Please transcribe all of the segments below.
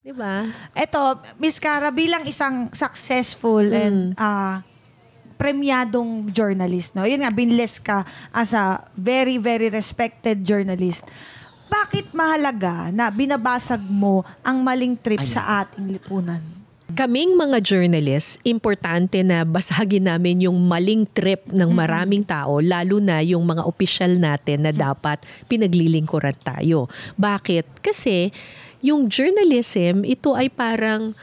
Diba? Eto, Miss Cara, bilang isang successful and premyadong journalist, no? Yun nga, binless ka as a very, very respected journalist. Bakit mahalaga na binabasag mo ang maling trip sa ating lipunan? Kaming mga journalists, importante na basagin namin yung maling trip ng maraming tao, lalo na yung mga opisyal natin na dapat pinaglilingkuran tayo. Bakit? Kasi yung journalism, ito ay parang,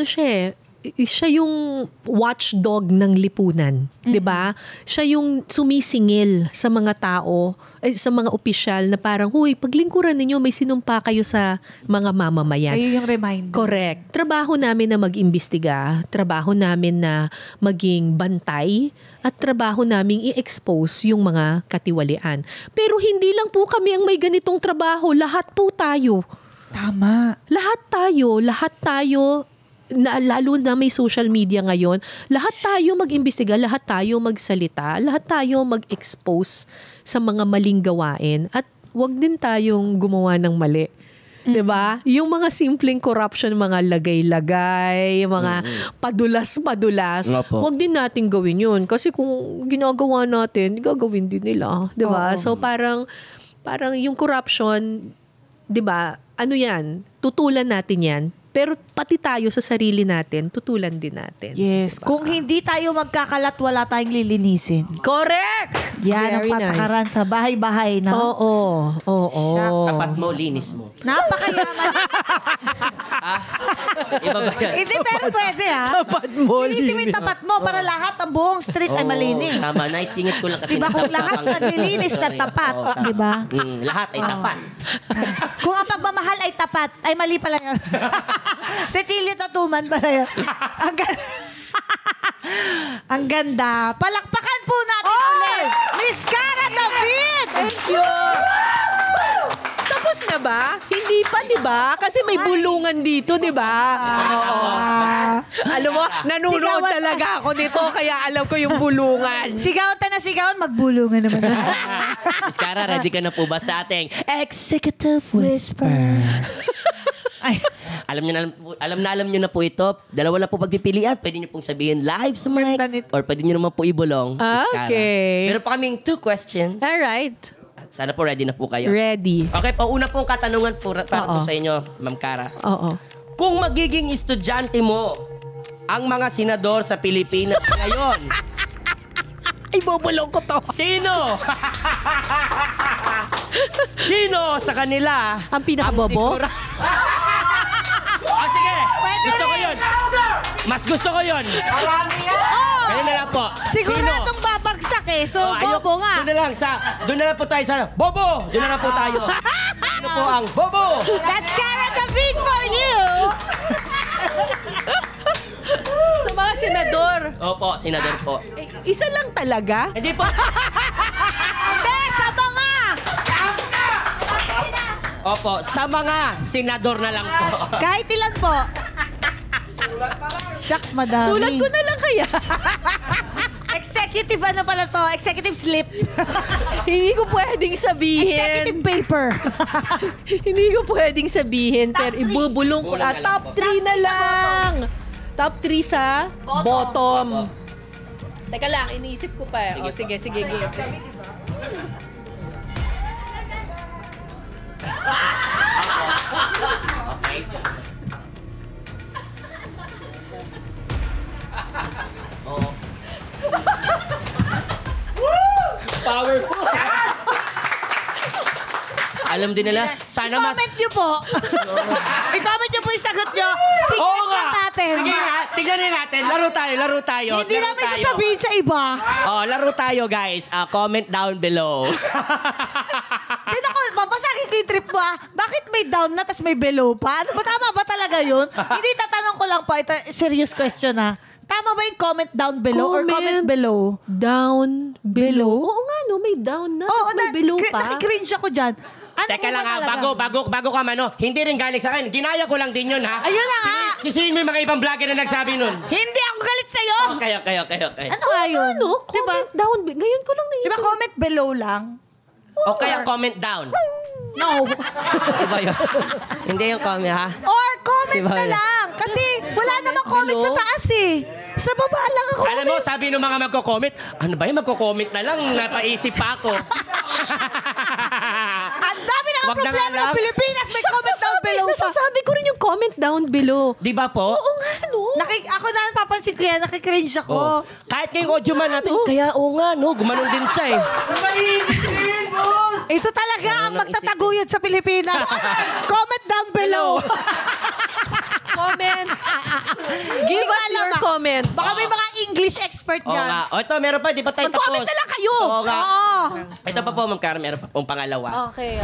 siya yung watchdog ng lipunan, 'di ba? Siya yung sumisingil sa mga tao, sa mga opisyal na parang, "Huy, paglingkuran ninyo, may sinumpa kayo sa mga mamamayan." Kayo yung reminder. Correct. Trabaho namin na mag-imbestiga, trabaho namin na maging bantay, at trabaho namin i-expose yung mga katiwalian. Pero hindi lang po kami ang may ganitong trabaho, lahat po tayo. Tama. Lahat tayo, lalo na may social media ngayon, lahat tayo mag-imbestiga, lahat tayo magsalita, lahat tayo mag-expose sa mga maling gawain, at wag din tayong gumawa ng mali. 'Di ba? Yung mga simpleng corruption, mga lagay-lagay, mga padulas-padulas, wag din nating gawin 'yun kasi kung ginagawa natin, gagawin din nila, 'di ba? So parang yung corruption, 'di ba? Ano 'yan? Tutulan natin 'yan. Pero pati tayo sa sarili natin, tutulan din natin. Yes. Diba? Kung hindi tayo magkakalat, wala tayong lilinisin. Correct! Yan ang patakaran sa bahay-bahay na. Oo. Tapat mo, linis mo. Napakayaman. Iba ba yan? Hindi, pero pwede Tapat mo, linisin mo yung tapat mo para lahat ang buong street ay malinis. Tama, naisingit ko lang kasi. Diba kung lahat naglilinis na tapat, diba? Lahat ay tapat. Kung ang pagmamahal ay tapat, ay mali pala yan. Cecilio Tatuman pala yan. Ang ganda. Palakpakan po natin ulit. Miss Cara David! Thank you! Tapos na ba? Hindi pa, di ba? Kasi may bulungan dito, di ba? Alam mo, nanunood talaga ako dito, kaya alam ko yung bulungan. Sigawan na sigawan, magbulungan naman. Miss Cara, ready ka na po ba sa ating Executive Whisper? Ay, alam niyo na po ito. Dalawa na po pagpipilian. Pwede niyo pong sabihin live sa mic or pwede niyo naman po ibulong. Okay. Meron pa kaming 2 questions. Alright. At sana po ready na po kayo. Ready. Okay po, una pong katanungan po para po sa inyo, Ma'am Cara. Oo. Kung magiging estudyante mo ang mga senador sa Pilipinas ngayon, Ay, bubulong ko to. sino? Sino sa kanila Ang pinakabobo? Sige! Gusto ko yun! Mas gusto ko yun! Kaya na lang po. Siguradong babagsak eh. So, bobo nga. Doon na lang po tayo sa bobo! Doon na lang po tayo. Ano po ang bobo? That's Cara David for you! Sa mga senador. Opo, senador po. Isa lang talaga? Hindi po. Hindi, sa mga! Opo, sa mga senador na lang po. Kahit ilan po. Shucks, madami. Sulat ko na lang kaya. Executive ano pala to? Executive slip. Hindi ko pwedeng sabihin. Executive paper. Hindi ko pwedeng sabihin. Pero ibubulong ko. Top 3 na lang. Top 3 sa bottom. Teka lang, iniisip ko pa. Sige. Okay. Powerful. Alam din nila. Sana I-comment nyo po. I-comment nyo po yung sagot nyo. Sige, natin. Sige nga, tignan natin. Laro tayo. Hindi namin sasabihin sa iba. Laro tayo, guys. Comment down below. Babasagin ko yung trip mo Bakit may down na tas may below pa? Ano ba, tama ba talaga yun? Hindi, tatanong ko lang po. Ito, serious question Tama ba yung comment down below or comment below? Down below? Oo nga, no? May down na. May below pa. Nakikringe ako dyan. Ano Teka lang bago ka mano. Hindi rin galing sa akin. Ginaya ko lang din yun ha. Ayun na nga. Sisihin mo yung mga ibang vlogger na nagsabi nun. Hindi ako galit sa'yo. Okay. Ano nga yun? Comment down. Ngayon ko lang naisip. Diba comment below lang? O kaya comment down. No. Diba yun? Hindi yung comment, ha? Or comment Diba na yun? lang. Kasi wala namang comment sa below. taas eh. Sa baba lang ang Alam mo, sabi ng mga magko-comment, ano ba yun, magko-comment na lang, napaisip pa ako. Ang dami na Wag na problema nga lang. ng Pilipinas. May comment down below pa. Nasasabi ko rin yung comment down below. Di ba po? Oo nga, no? Ako na napapansin ko yan. Nakikringe ako. Oo. Kahit ngayong audio man natin, kaya oo nga, no, gumanon din siya eh. Ito talaga ang nang magtataguyod sa Pilipinas. Comment down below. Comment. Give Hindi ko us alam, your ah. comment. Baka may mga English expert Oo dyan. nga. O ito, meron pa, di ba tayo tapos? Mag-comment na lang kayo. Oo nga. Oo. Ito pa po, Ma'am Cara, meron pa pong pangalawa. Okay.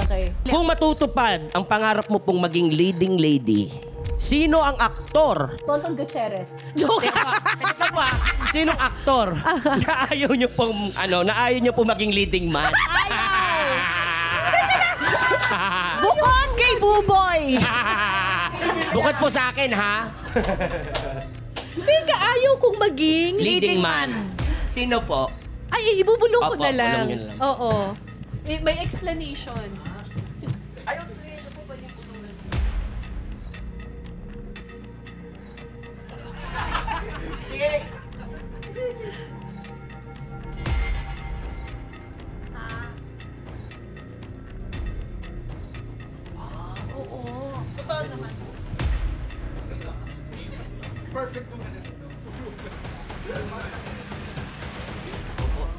Kung matutupad ang pangarap mo pong maging leading lady, sino ang aktor? Tonton Gutierrez. Joke. Teka po ah. Sinong aktor na ayaw nyo pong, maging leading man? Bukod kay Buboy. Bukod po sa akin, ha? Teka, ayaw kong maging Leading man. Sino po? Ay, ibubulong ko Opo, na lang. bulong nyo na lang. Oo. May explanation.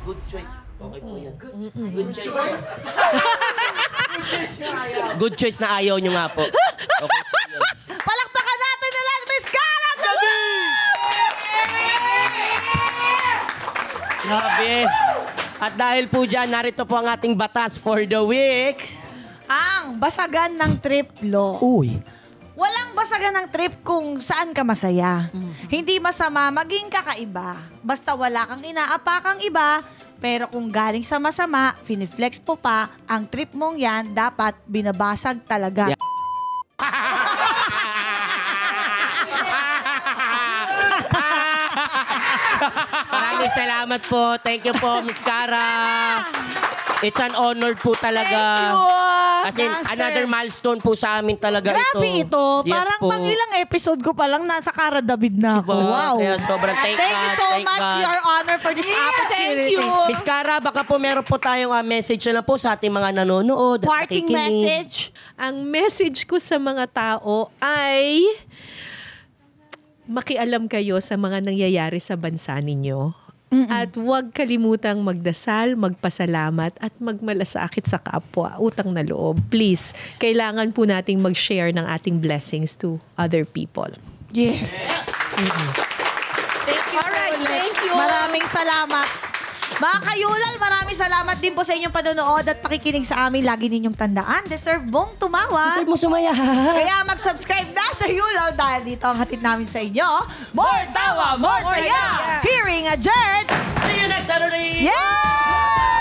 Good choice. Okay po yan. Good choice. Good choice na ayaw nyo nga po. Okay po yun. Palakpakan natin na lang, Miss Cara. Grabe. At dahil po dyan, narito po ang ating batas for the week. Ang basagan ng trip law. Uy. Walang basagan ng trip kung saan ka masaya. Hindi masama maging kakaiba. Basta wala kang inaapakang iba, pero kung galing sa masama, finiflex po pa, ang trip mong yan, dapat binabasag talaga. Yeah. Maraming salamat po. Thank you po, Miss Cara. It's an honor po talaga. As in, Master. another milestone po sa amin talaga Grabe ito. Yes Parang po. pang ilang episode ko pa lang nasa Cara David na ako. Diba? Wow. Kaya sobrang thank Thank you God, so thank much, God. Your Honor, for this opportunity. Thank you. Miss Cara, baka po meron po tayong message na lang po sa ating mga nanonood. at Parting nakikinig. message. Ang message ko sa mga tao ay makialam kayo sa mga nangyayari sa bansa ninyo. At huwag kalimutang magdasal, magpasalamat, at magmalasakit sa kapwa. Utang na loob. Please, kailangan po nating mag-share ng ating blessings to other people. Yes. Thank you. Alright, thank you. Maraming salamat. Mga kayulal, maraming salamat din po sa inyong panonood at pakikinig sa amin. Lagi ninyong tandaan, deserve mong tumawa. Deserve mo sumaya. Kaya mag-subscribe na sa Yulaw dahil dito ang hatid namin sa inyo. More tawa, more saya! Hearing adjourned! See you next Saturday! Yeah!